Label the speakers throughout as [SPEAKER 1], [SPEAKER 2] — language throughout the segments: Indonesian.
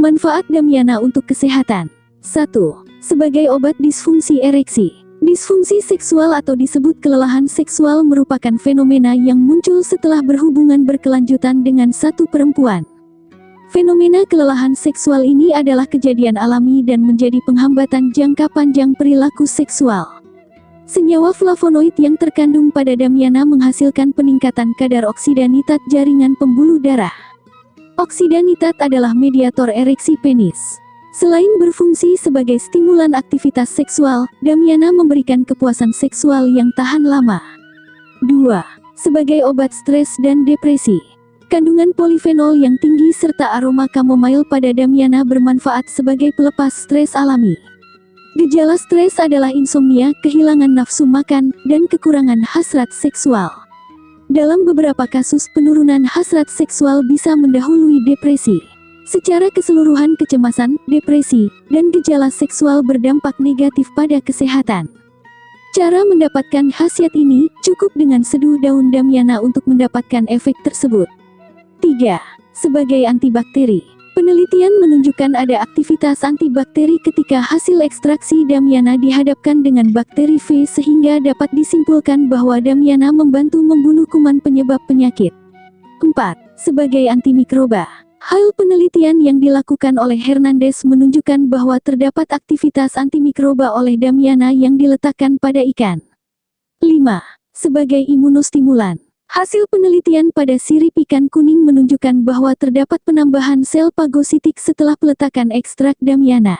[SPEAKER 1] Manfaat Damiana untuk kesehatan. 1. Sebagai obat disfungsi ereksi. Disfungsi seksual atau disebut kelelahan seksual merupakan fenomena yang muncul setelah berhubungan berkelanjutan dengan satu perempuan. Fenomena kelelahan seksual ini adalah kejadian alami dan menjadi penghambatan jangka panjang perilaku seksual. Senyawa flavonoid yang terkandung pada Damiana menghasilkan peningkatan kadar oksidanitat jaringan pembuluh darah. Oksidanitat adalah mediator ereksi penis. Selain berfungsi sebagai stimulan aktivitas seksual, Damiana memberikan kepuasan seksual yang tahan lama. 2. Sebagai obat stres dan depresi. Kandungan polifenol yang tinggi serta aroma chamomile pada Damiana bermanfaat sebagai pelepas stres alami. Gejala stres adalah insomnia, kehilangan nafsu makan, dan kekurangan hasrat seksual. Dalam beberapa kasus, penurunan hasrat seksual bisa mendahului depresi. Secara keseluruhan kecemasan, depresi, dan gejala seksual berdampak negatif pada kesehatan. Cara mendapatkan khasiat ini, cukup dengan seduh daun Damiana untuk mendapatkan efek tersebut. 3. Sebagai antibakteri. Penelitian menunjukkan ada aktivitas antibakteri ketika hasil ekstraksi Damiana dihadapkan dengan bakteri V sehingga dapat disimpulkan bahwa Damiana membantu membunuh kuman penyebab penyakit. 4. Sebagai antimikroba. Hasil penelitian yang dilakukan oleh Hernandez menunjukkan bahwa terdapat aktivitas antimikroba oleh Damiana yang diletakkan pada ikan. 5. Sebagai imunostimulan. Hasil penelitian pada sirip ikan kuning menunjukkan bahwa terdapat penambahan sel fagositik setelah peletakan ekstrak Damiana.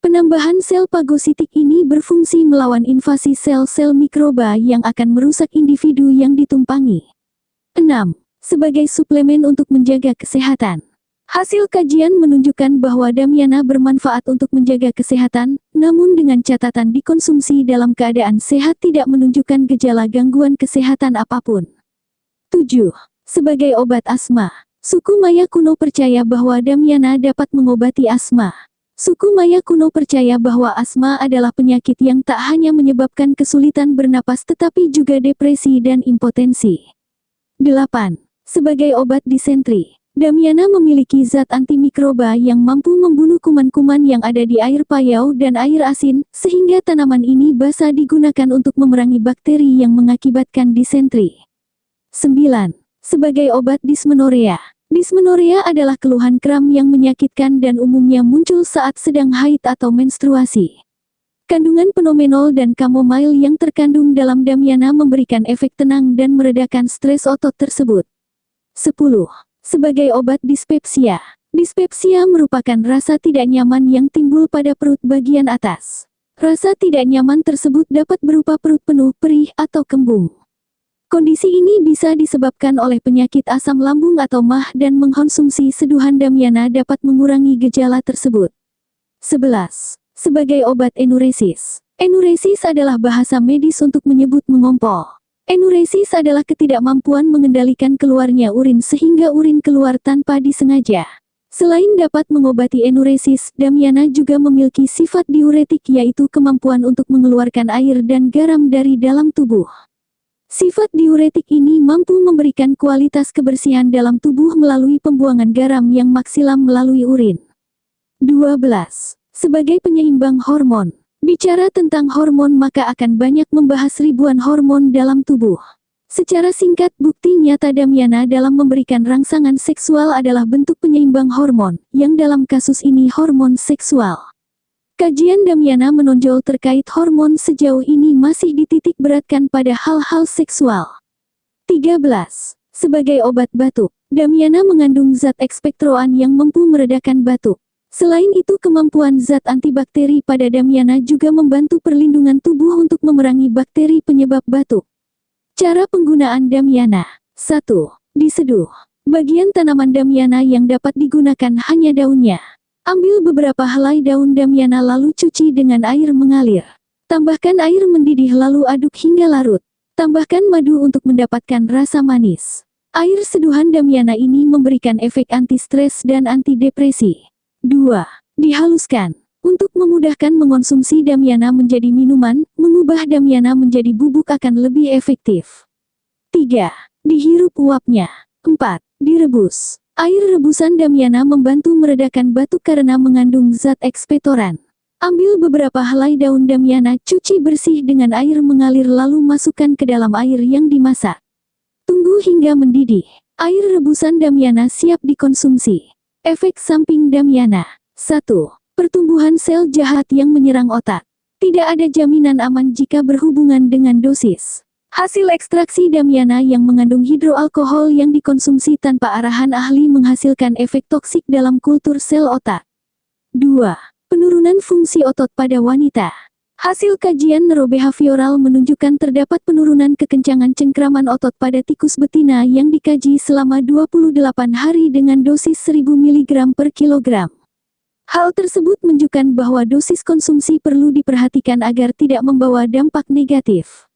[SPEAKER 1] Penambahan sel fagositik ini berfungsi melawan invasi sel-sel mikroba yang akan merusak individu yang ditumpangi. 6. Sebagai suplemen untuk menjaga kesehatan. Hasil kajian menunjukkan bahwa Damiana bermanfaat untuk menjaga kesehatan, namun dengan catatan dikonsumsi dalam keadaan sehat tidak menunjukkan gejala gangguan kesehatan apapun. 7. Sebagai obat asma. Suku Maya kuno percaya bahwa Damiana dapat mengobati asma. Suku Maya kuno percaya bahwa asma adalah penyakit yang tak hanya menyebabkan kesulitan bernapas tetapi juga depresi dan impotensi. 8. Sebagai obat disentri. Damiana memiliki zat antimikroba yang mampu membunuh kuman-kuman yang ada di air payau dan air asin, sehingga tanaman ini bisa digunakan untuk memerangi bakteri yang mengakibatkan disentri. 9. Sebagai obat dismenorea. Dismenorea adalah keluhan kram yang menyakitkan dan umumnya muncul saat sedang haid atau menstruasi. Kandungan phenomenol dan chamomile yang terkandung dalam Damiana memberikan efek tenang dan meredakan stres otot tersebut. 10. Sebagai obat dispepsia. Dispepsia merupakan rasa tidak nyaman yang timbul pada perut bagian atas. Rasa tidak nyaman tersebut dapat berupa perut penuh, perih, atau kembung. Kondisi ini bisa disebabkan oleh penyakit asam lambung atau MAH dan mengkonsumsi seduhan Damiana dapat mengurangi gejala tersebut. 11. Sebagai obat enuresis. Enuresis adalah bahasa medis untuk menyebut mengompol. Enuresis adalah ketidakmampuan mengendalikan keluarnya urin sehingga urin keluar tanpa disengaja. Selain dapat mengobati enuresis, Damiana juga memiliki sifat diuretik yaitu kemampuan untuk mengeluarkan air dan garam dari dalam tubuh. Sifat diuretik ini mampu memberikan kualitas kebersihan dalam tubuh melalui pembuangan garam yang maksimal melalui urin. 12. Sebagai penyeimbang hormon. Bicara tentang hormon maka akan banyak membahas ribuan hormon dalam tubuh. Secara singkat, bukti nyata Damiana dalam memberikan rangsangan seksual adalah bentuk penyeimbang hormon, yang dalam kasus ini hormon seksual. Kajian Damiana menonjol terkait hormon sejauh ini masih dititik beratkan pada hal-hal seksual. 13. Sebagai obat batuk. Damiana mengandung zat ekspektroan yang mampu meredakan batuk. Selain itu kemampuan zat antibakteri pada Damiana juga membantu perlindungan tubuh untuk memerangi bakteri penyebab batuk. Cara penggunaan Damiana. 1. Diseduh. Bagian tanaman Damiana yang dapat digunakan hanya daunnya. Ambil beberapa helai daun Damiana lalu cuci dengan air mengalir. Tambahkan air mendidih lalu aduk hingga larut. Tambahkan madu untuk mendapatkan rasa manis. Air seduhan Damiana ini memberikan efek anti-stres dan antidepresi. 2. Dihaluskan. Untuk memudahkan mengonsumsi Damiana menjadi minuman, mengubah Damiana menjadi bubuk akan lebih efektif. 3. Dihirup uapnya. 4. Direbus. Air rebusan Damiana membantu meredakan batuk karena mengandung zat ekspektoran. Ambil beberapa helai daun Damiana, cuci bersih dengan air mengalir lalu masukkan ke dalam air yang dimasak. Tunggu hingga mendidih. Air rebusan Damiana siap dikonsumsi. Efek samping Damiana. 1. Pertumbuhan sel jahat yang menyerang otak. Tidak ada jaminan aman jika berhubungan dengan dosis. Hasil ekstraksi Damiana yang mengandung hidroalkohol yang dikonsumsi tanpa arahan ahli menghasilkan efek toksik dalam kultur sel otak. 2. Penurunan fungsi otot pada wanita. Hasil kajian neurobehavioral menunjukkan terdapat penurunan kekencangan cengkraman otot pada tikus betina yang dikaji selama 28 hari dengan dosis 1000 mg per kilogram. Hal tersebut menunjukkan bahwa dosis konsumsi perlu diperhatikan agar tidak membawa dampak negatif.